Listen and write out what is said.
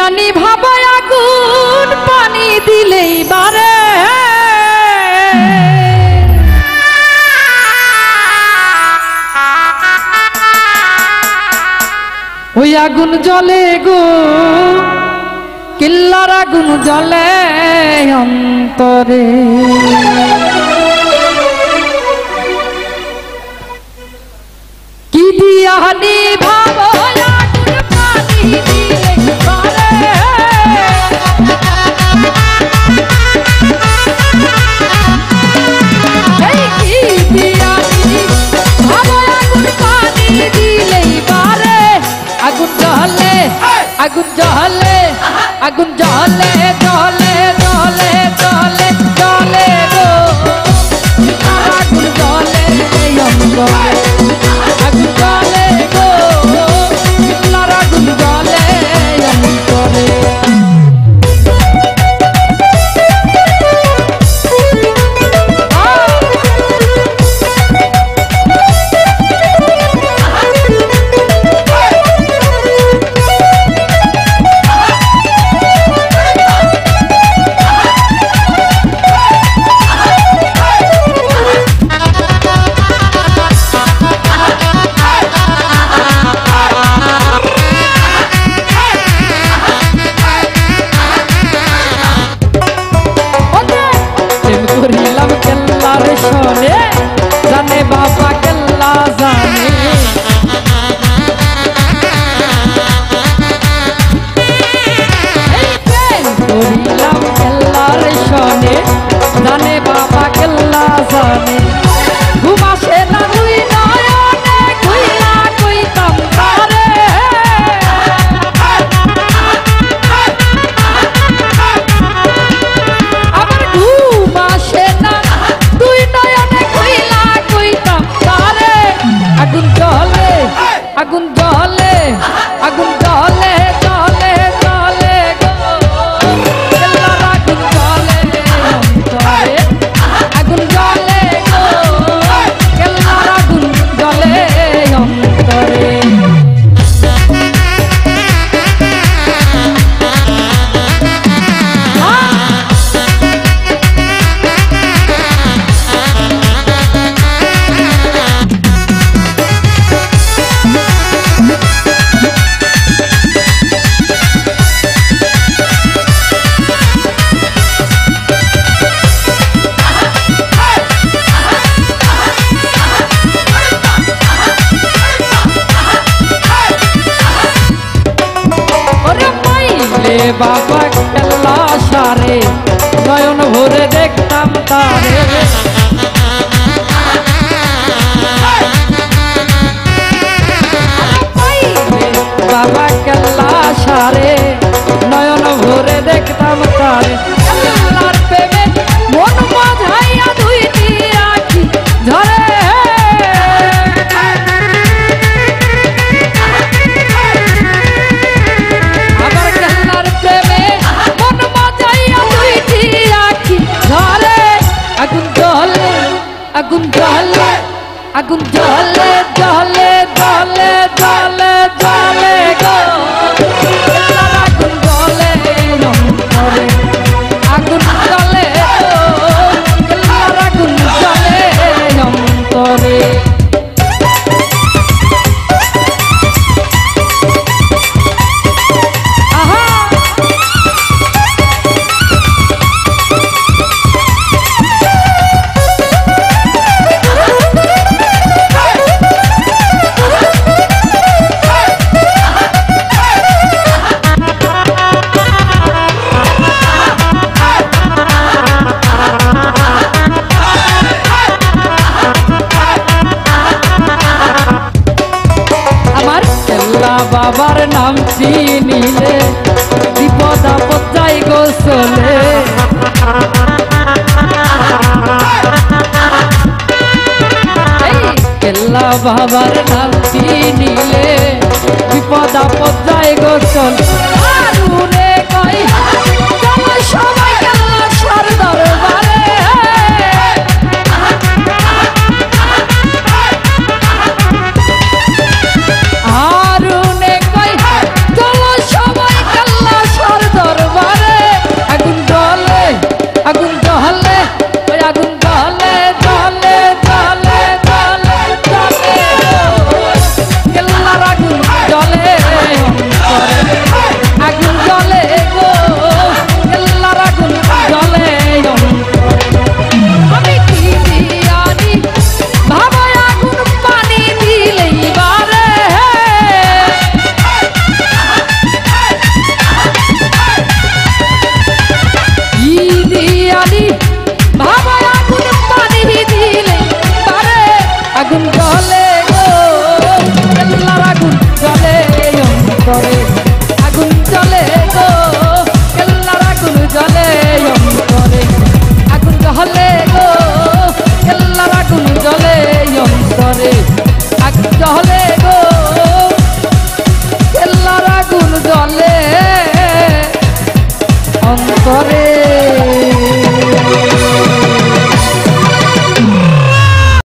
নিভাবো আগুন পানি দিলেই বারে ওই আগুন জ্বলে গো কিল্লার আগুন জ্বলে অন্তরে কি দিয়া নিভাবো আগুন পানি দিলেই বারে এই কি দিয়া নিভাবো আগুন পানি দিলেই বারে আগুন জ্বলে আগুন জ্বলে আগুন জ্বলে জ্বলে জ্বলে জ্বলে জ্বলে গো আগুন জ্বলে অন্তরে আগুন জ্বলে গো আগুন জ্বলে অন্তরে জানে বাবা কেল্লা জানে করিলাম কেল্লার শোনে জানে বাবা কেল্লা জানে ঘুমাসে না তুই নয়নে কইলা কইতাম তারে আমার ঘুমাসে না তুই নয়নে কইলা কইতাম তারে আগুন জ্বলে আগুন জ্বলে আগুন জ্বলে জ্বলে জ্বলে গো কেল্লার আগুন জ্বলে অন্তরে আগুন জ্বলে গো কেল্লার আগুন জ্বলে অন্তরে বাবা কেল্লা সারে নয়ন ভরে দেখতাম তারে বাবা কেল্লা সারে নয়ন ভরে দেখতাম তারে কেল্লার প্রেমে মন বাঁধাইয়া দুইটি আঁখি ধরে আগুন জ্বলে আগুন জ্বলে জ্বলে জ্বলে জ্বলে জ্বলে গো আগুন জ্বলে অন্তরে আগুন জ্বলে আগুন জ্বলে অন্তরে বাবার নাম চিনিলে বিপদ আপদ যাই গো চলে কেল্লা বাবার নাম চিনিলে বিপদ আপদ যাই গো চলে